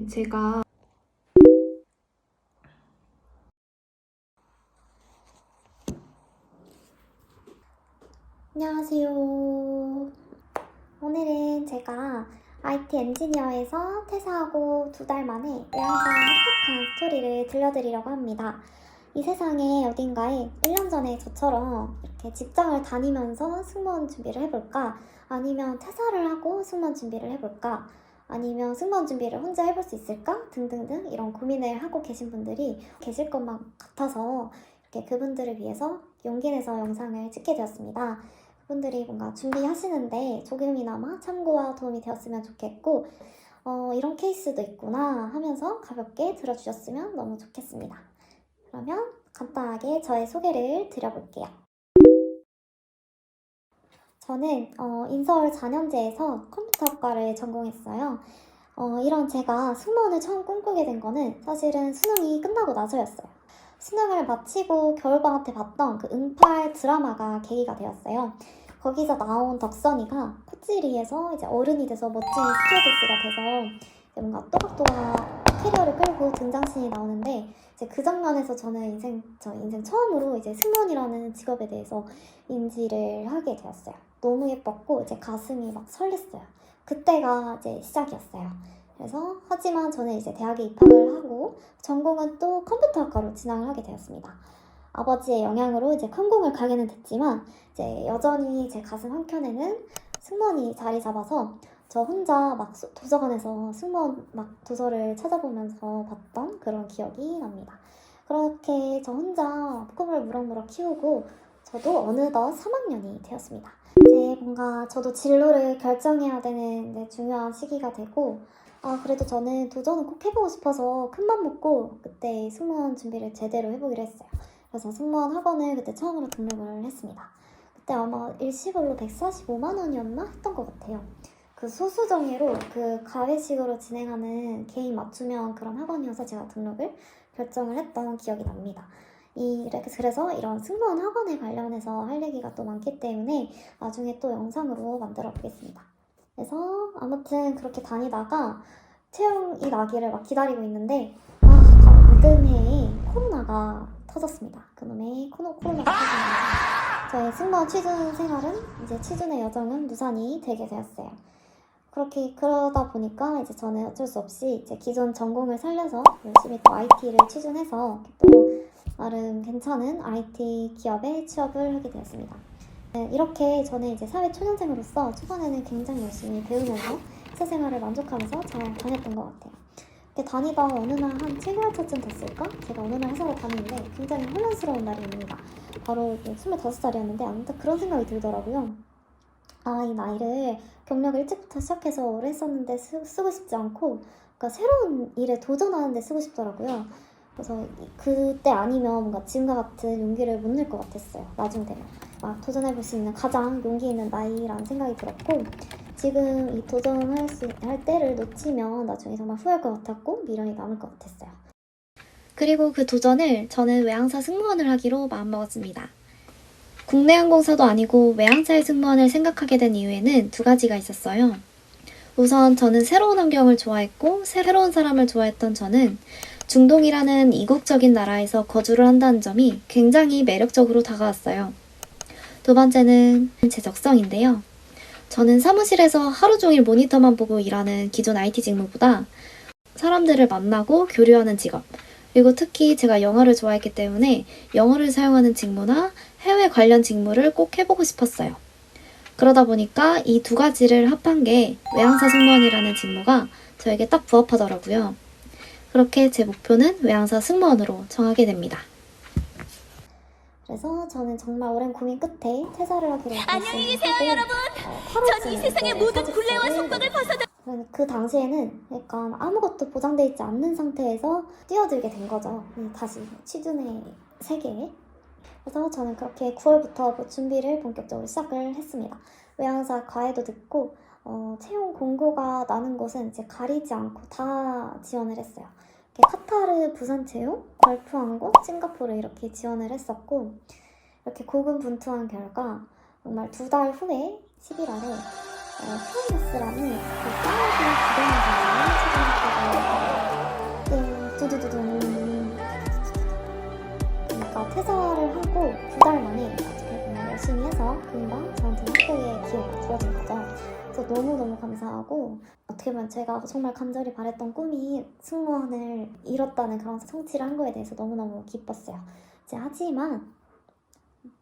제가 안녕하세요. 오늘은 제가 IT 엔지니어에서 퇴사하고 2달 만에 외항사 합격한 스토리를 들려드리려고 합니다. 이 세상에 어딘가에 1년 전에 저처럼 이렇게 직장을 다니면서 승무원 준비를 해볼까? 아니면 퇴사를 하고 승무원 준비를 해볼까? 아니면 승무원 준비를 혼자 해볼 수 있을까? 등등등 이런 고민을 하고 계신 분들이 계실 것만 같아서 이렇게 그분들을 위해서 용기 내서 영상을 찍게 되었습니다. 분들이 뭔가 준비하시는데 조금이나마 참고와 도움이 되었으면 좋겠고 이런 케이스도 있구나 하면서 가볍게 들어주셨으면 너무 좋겠습니다. 그러면 간단하게 저의 소개를 드려볼게요. 저는 인서울 4년제에서 컴퓨터학과를 전공했어요. 이런 제가 승무원을 처음 꿈꾸게 된 거는 사실은 수능이 끝나고 나서였어요. 수능을 마치고 겨울방학 때 봤던 그 응팔 드라마가 계기가 되었어요. 거기서 나온 덕선이가 코찌리에서 이제 어른이 돼서 멋진 스튜어디스가 돼서 뭔가 또각또각 캐리어를 끌고 등장신이 나오는데 이제 그 장면에서 저는 저 인생 처음으로 이제 승무원이라는 직업에 대해서 인지를 하게 되었어요. 너무 예뻤고 이제 가슴이 막 설렜어요. 그때가 이제 시작이었어요. 그래서 하지만 저는 이제 대학에 입학을 하고 전공은 또 컴퓨터학과로 진학을 하게 되었습니다. 아버지의 영향으로 이제 컴공을 가게는 됐지만 이제 여전히 제 가슴 한켠에는 승무원이 자리 잡아서 저 혼자 막 도서관에서 승무원 막 도서를 찾아보면서 봤던 그런 기억이 납니다. 그렇게 저 혼자 꿈을 무럭무럭 키우고 저도 어느덧 3학년이 되었습니다. 이제 뭔가 저도 진로를 결정해야 되는 중요한 시기가 되고 그래도 저는 도전은 꼭 해보고 싶어서 큰맘 먹고 그때 승무원 준비를 제대로 해보기로 했어요. 그래서 승무원 학원을 그때 처음으로 등록을 했습니다. 그때 아마 일시불로 145만 원이었나 했던 것 같아요. 그 소수정예로 그 가회식으로 진행하는 개인 맞춤형 그런 학원이어서 제가 등록을 결정을 했던 기억이 납니다. 그래서 이런 승무원 학원에 관련해서 할 얘기가 또 많기 때문에 나중에 또 영상으로 만들어 보겠습니다. 그래서 아무튼 그렇게 다니다가 채용이 나기를 막 기다리고 있는데 이듬해에 코로나가 터졌습니다. 그놈의 코로나가 터지면서 저의 승무원 취준 생활은 이제 취준의 여정은 무산이 되게 되었어요. 그러다 보니까 이제 저는 어쩔 수 없이 이제 기존 전공을 살려서 열심히 또 IT를 취준해서 또 나름 괜찮은 IT 기업에 취업을 하게 되었습니다. 이렇게 저는 이제 사회 초년생으로서 초반에는 굉장히 열심히 배우면서 회사 생활을 만족하면서 잘 다녔던 것 같아요. 이렇게 다니다가 어느 날 한 7개월 차쯤 됐을까? 제가 어느 날 회사를 다니는데 굉장히 혼란스러운 날입니다. 바로 25살이었는데 아무튼 그런 생각이 들더라고요. 이 나이를 경력을 일찍부터 시작해서 오래 했었는데 쓰고 싶지 않고 그러니까 새로운 일에 도전하는데 쓰고 싶더라고요. 그래서 그때 아니면 뭔가 지금과 같은 용기를 못 낼 것 같았어요. 나중 되면 막 도전해볼 수 있는 가장 용기 있는 나이라는 생각이 들었고 지금 이 도전할 때를 놓치면 나중에 정말 후회할 것 같았고 미련이 남을 것 같았어요. 그리고 그 도전을 저는 외항사 승무원을 하기로 마음먹었습니다. 국내 항공사도 아니고 외항사의 승무원을 생각하게 된 이유에는 2가지가 있었어요. 우선 저는 새로운 환경을 좋아했고 새로운 사람을 좋아했던 저는 중동이라는 이국적인 나라에서 거주를 한다는 점이 굉장히 매력적으로 다가왔어요. 2번째는 제 적성인데요. 저는 사무실에서 하루 종일 모니터만 보고 일하는 기존 IT 직무보다 사람들을 만나고 교류하는 직업, 그리고 특히 제가 영어를 좋아했기 때문에 영어를 사용하는 직무나 해외 관련 직무를 꼭 해보고 싶었어요. 그러다 보니까 이 2가지를 합한 게 외항사 승무원이라는 직무가 저에게 딱 부합하더라고요. 그렇게 제 목표는 외항사 승무원으로 정하게 됩니다. 그래서 저는 정말 오랜 고민 끝에 퇴사를 하기로 결심하고 안녕히 계세요, 여러분. 전 이 세상의 모든 굴레와 속박을 벗어나 그 당시에는 약간 아무것도 보장되어 있지 않는 상태에서 뛰어들게 된 거죠. 다시 취준의 세계에. 그래서 저는 그렇게 9월부터 준비를 본격적으로 시작을 했습니다. 외항사 과외도 듣고 채용 공고가 나는 곳은 이제 가리지 않고 다 지원을 했어요. 카타르 부산 채용, 걸프항공, 싱가포르 이렇게 지원을 했었고 이렇게 고군분투한 결과 정말 2달 후에 11월에 프로미스라는 그 까마귀 기대는 두두두둥. 그러니까 퇴사를 하고 2달 만에 어떻게 보면 열심히 해서 금방 저한테 합격의 기회가 주어진 거죠. 그래서 너무너무 감사하고 어떻게 보면 제가 정말 간절히 바랬던 꿈이 승무원을 이뤘다는 그런 성취를 한 거에 대해서 너무너무 기뻤어요. 하지만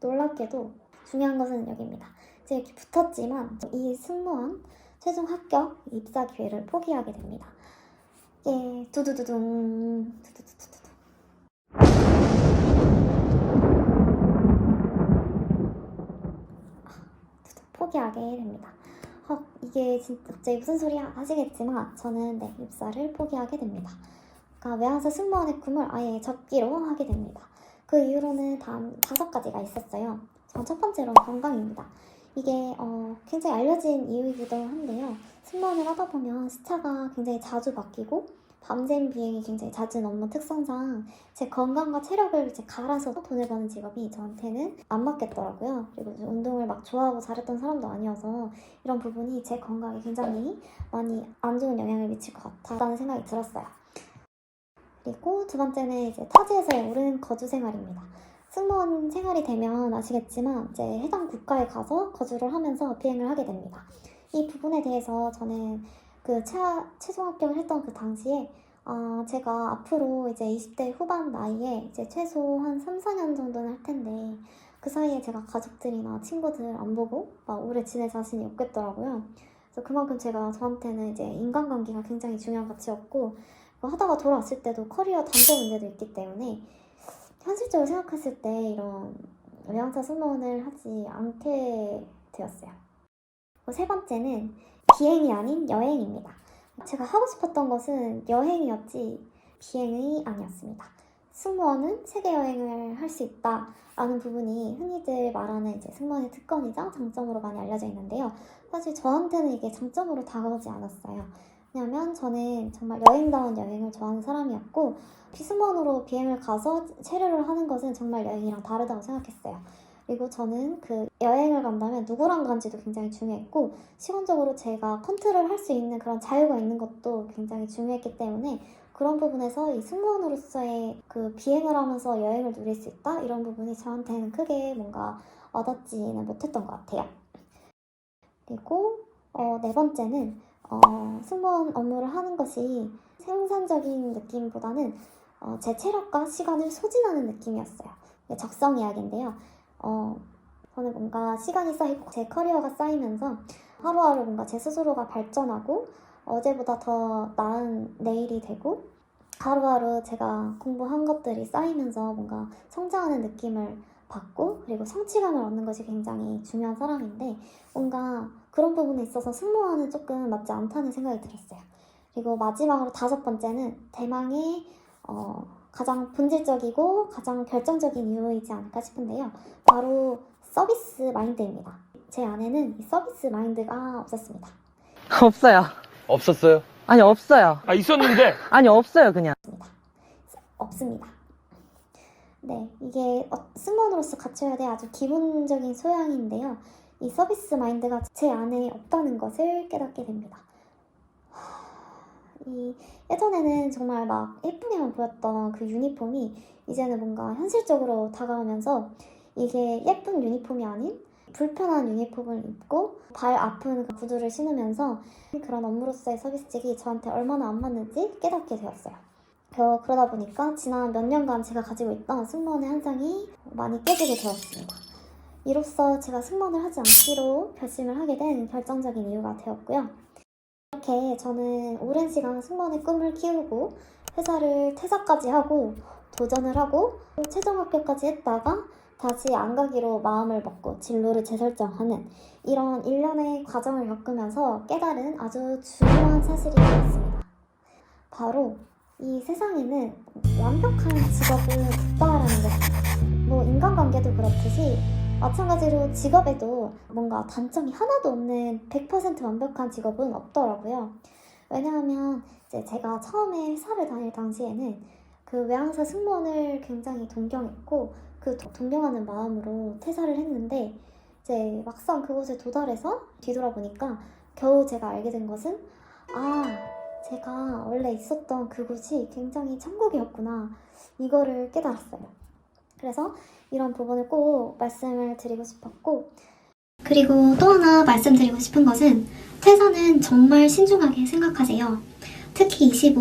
놀랍게도 중요한 것은 여기입니다. 이제 이렇게 붙었지만 이 승무원 최종 합격 입사 기회를 포기하게 됩니다. 두두두둥. 포기하게 됩니다. 이게 진짜 갑자기 무슨 소리야 하시겠지만 저는 입사를 포기하게 됩니다. 그러니까 외항사 승무원의 꿈을 아예 접기로 하게 됩니다. 그 이후로는 다음 5가지가 있었어요. 첫 번째로는 건강입니다. 이게 굉장히 알려진 이유이기도 한데요. 승무원을 하다 보면 시차가 굉장히 자주 바뀌고 밤샘 비행이 굉장히 잦은 업무 특성상 제 건강과 체력을 이제 갈아서 돈을 버는 직업이 저한테는 안 맞겠더라고요. 그리고 운동을 막 좋아하고 잘했던 사람도 아니어서 이런 부분이 제 건강에 굉장히 많이 안 좋은 영향을 미칠 것 같다는 생각이 들었어요. 그리고 두 번째는 이제 타지에서의 오랜 거주 생활입니다. 승무원 생활이 되면 아시겠지만 이제 해당 국가에 가서 거주를 하면서 비행을 하게 됩니다. 이 부분에 대해서 저는 그 최종 합격을 했던 그 당시에 제가 앞으로 이제 20대 후반 나이에 이제 최소 한 3, 4년 정도는 할 텐데 그 사이에 제가 가족들이나 친구들 안 보고 막 오래 지낼 자신이 없겠더라고요. 그래서 그만큼 저한테는 이제 인간관계가 굉장히 중요한 가치였고 하다가 돌아왔을 때도 커리어 단절 문제도 있기 때문에 현실적으로 생각했을 때 이런 외항사 승무원을 하지 않게 되었어요. 세 번째는 비행이 아닌 여행입니다. 제가 하고 싶었던 것은 여행이었지 비행이 아니었습니다. 승무원은 세계 여행을 할 수 있다라는 부분이 흔히들 말하는 이제 승무원의 특권이자 장점으로 많이 알려져 있는데요. 사실 저한테는 이게 장점으로 다가오지 않았어요. 왜냐면 저는 정말 여행다운 여행을 좋아하는 사람이었고 승무원으로 비행을 가서 체류를 하는 것은 정말 여행이랑 다르다고 생각했어요. 그리고 저는 그 여행을 간다면 누구랑 간지도 굉장히 중요했고 시간적으로 제가 컨트롤 할 수 있는 그런 자유가 있는 것도 굉장히 중요했기 때문에 그런 부분에서 이 승무원으로서의 그 비행을 하면서 여행을 누릴 수 있다? 이런 부분이 저한테는 크게 뭔가 와닿지는 못했던 것 같아요. 그리고 네 번째는 승무원 업무를 하는 것이 생산적인 느낌보다는 제 체력과 시간을 소진하는 느낌이었어요. 적성 이야기인데요. 저는 뭔가 시간이 쌓이고 제 커리어가 쌓이면서 하루하루 뭔가 제 스스로가 발전하고 어제보다 더 나은 내일이 되고 하루하루 제가 공부한 것들이 쌓이면서 뭔가 성장하는 느낌을 받고 그리고 성취감을 얻는 것이 굉장히 중요한 사람인데 뭔가 그런 부분에 있어서 승무원은 조금 맞지 않다는 생각이 들었어요. 그리고 마지막으로 5번째는 대망의 가장 본질적이고 가장 결정적인 이유이지 않을까 싶은데요. 바로 서비스 마인드입니다. 제 안에는 이 서비스 마인드가 없었습니다. 없어요. 없었어요? 아니, 없어요. 있었는데. 아니, 없어요, 그냥. 없습니다. 네, 이게 승무원으로서 갖춰야 될 아주 기본적인 소양인데요. 이 서비스 마인드가 제 안에 없다는 것을 깨닫게 됩니다. 예전에는 정말 막 예쁘게만 보였던 그 유니폼이 이제는 뭔가 현실적으로 다가오면서 이게 예쁜 유니폼이 아닌 불편한 유니폼을 입고 발 아픈 구두를 신으면서 그런 업무로서의 서비스직이 저한테 얼마나 안 맞는지 깨닫게 되었어요. 그러다 보니까 지난 몇 년간 제가 가지고 있던 승무원의 환상이 많이 깨지게 되었습니다. 이로써 제가 승무원을 하지 않기로 결심을 하게 된 결정적인 이유가 되었고요. 이렇게 저는 오랜 시간 승무원의 꿈을 키우고 회사를 퇴사까지 하고 도전을 하고 최종 합격까지 했다가 다시 안 가기로 마음을 먹고 진로를 재설정하는 이런 일련의 과정을 겪으면서 깨달은 아주 중요한 사실이 있습니다. 바로 이 세상에는 완벽한 직업은 없다라는 것입니다. 뭐 인간관계도 그렇듯이 마찬가지로 직업에도 뭔가 단점이 하나도 없는 100% 완벽한 직업은 없더라고요. 왜냐하면 이제 제가 처음에 회사를 다닐 당시에는 그 외항사 승무원을 굉장히 동경했고 그 동경하는 마음으로 퇴사를 했는데 이제 막상 그곳에 도달해서 뒤돌아보니까 겨우 제가 알게 된 것은 제가 원래 있었던 그곳이 굉장히 천국이었구나, 이거를 깨달았어요. 그래서 이런 부분을 꼭 말씀을 드리고 싶었고, 그리고 또 하나 말씀드리고 싶은 것은 퇴사는 정말 신중하게 생각하세요. 특히 20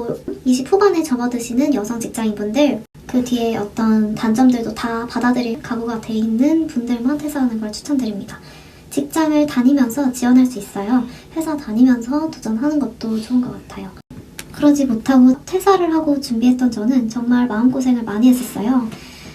후반에 접어드시는 여성 직장인분들, 그 뒤에 어떤 단점들도 다 받아들일 각오가 돼 있는 분들만 퇴사하는 걸 추천드립니다. 직장을 다니면서 지원할 수 있어요. 회사 다니면서 도전하는 것도 좋은 것 같아요. 그러지 못하고 퇴사를 하고 준비했던 저는 정말 마음고생을 많이 했었어요.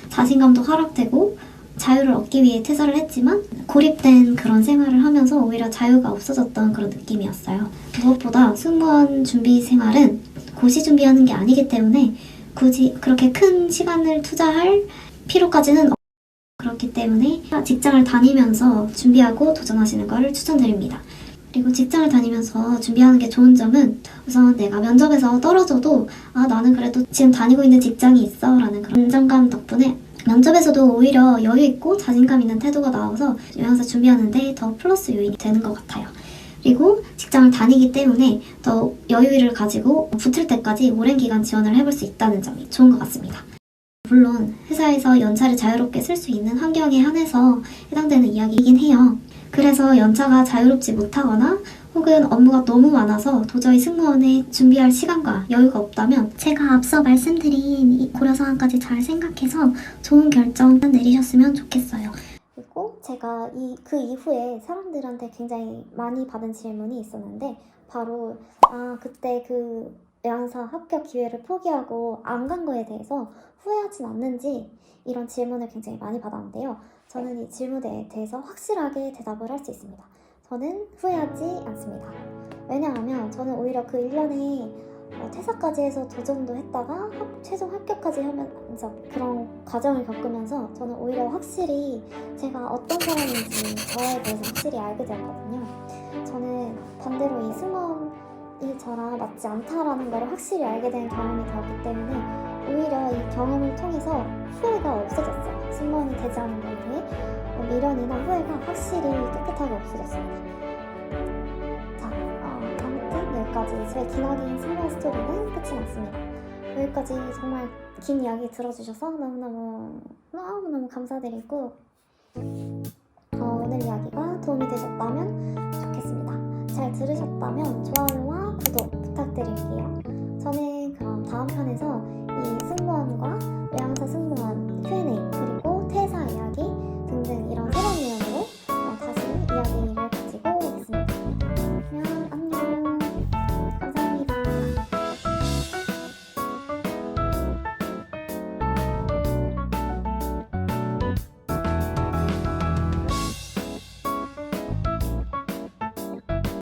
자신감도 하락되고 자유를 얻기 위해 퇴사를 했지만 고립된 그런 생활을 하면서 오히려 자유가 없어졌던 그런 느낌이었어요. 무엇보다 승무원 준비 생활은 고시 준비하는 게 아니기 때문에 굳이 그렇게 큰 시간을 투자할 필요까지는 그렇기 때문에 직장을 다니면서 준비하고 도전하시는 것을 추천드립니다. 그리고 직장을 다니면서 준비하는 게 좋은 점은 우선 내가 면접에서 떨어져도 나는 그래도 지금 다니고 있는 직장이 있어 라는 그런 안정감 덕분에 면접에서도 오히려 여유 있고 자신감 있는 태도가 나와서 요양사 준비하는데 더 플러스 요인이 되는 것 같아요. 그리고 직장을 다니기 때문에 더 여유를 가지고 붙을 때까지 오랜 기간 지원을 해볼 수 있다는 점이 좋은 것 같습니다. 물론 회사에서 연차를 자유롭게 쓸 수 있는 환경에 한해서 해당되는 이야기이긴 해요. 그래서 연차가 자유롭지 못하거나 혹은 업무가 너무 많아서 도저히 승무원에 준비할 시간과 여유가 없다면 제가 앞서 말씀드린 이 고려사항까지 잘 생각해서 좋은 결정 내리셨으면 좋겠어요. 그리고 제가 그 이후에 사람들한테 굉장히 많이 받은 질문이 있었는데, 바로 그때 그 요양사 합격 기회를 포기하고 안 간 거에 대해서 후회하진 않는지, 이런 질문을 굉장히 많이 받았는데요. 저는 이 질문에 대해서 확실하게 대답을 할 수 있습니다. 저는 후회하지 않습니다. 왜냐하면 저는 오히려 그 1년에 퇴사까지 해서 도전도 했다가 최종 합격까지 하면서 그런 과정을 겪으면서 저는 오히려 확실히 제가 어떤 사람인지 저에 대해서 확실히 알게 되었거든요. 저는 반대로 이 승무원이 저랑 맞지 않다라는 걸 확실히 알게 된 경험이 되었기 때문에 오히려 이 경험을 통해서 후회가 없어졌어요. 승무원이 되지 않은 거에 대해 미련이나 후회가 확실히 깨끗하게 없어졌습니다. 자, 아무튼 여기까지 제 기나긴 승무원 스토리는 끝이 났습니다. 여기까지 정말 긴 이야기 들어주셔서 너무너무 감사드리고, 오늘 이야기가 도움이 되셨다면 좋겠습니다. 잘 들으셨다면 좋아요와 구독 부탁드릴게요. 저는 그럼 다음 편에서 이 승무원과 요양사 승무원 Q&A 그리고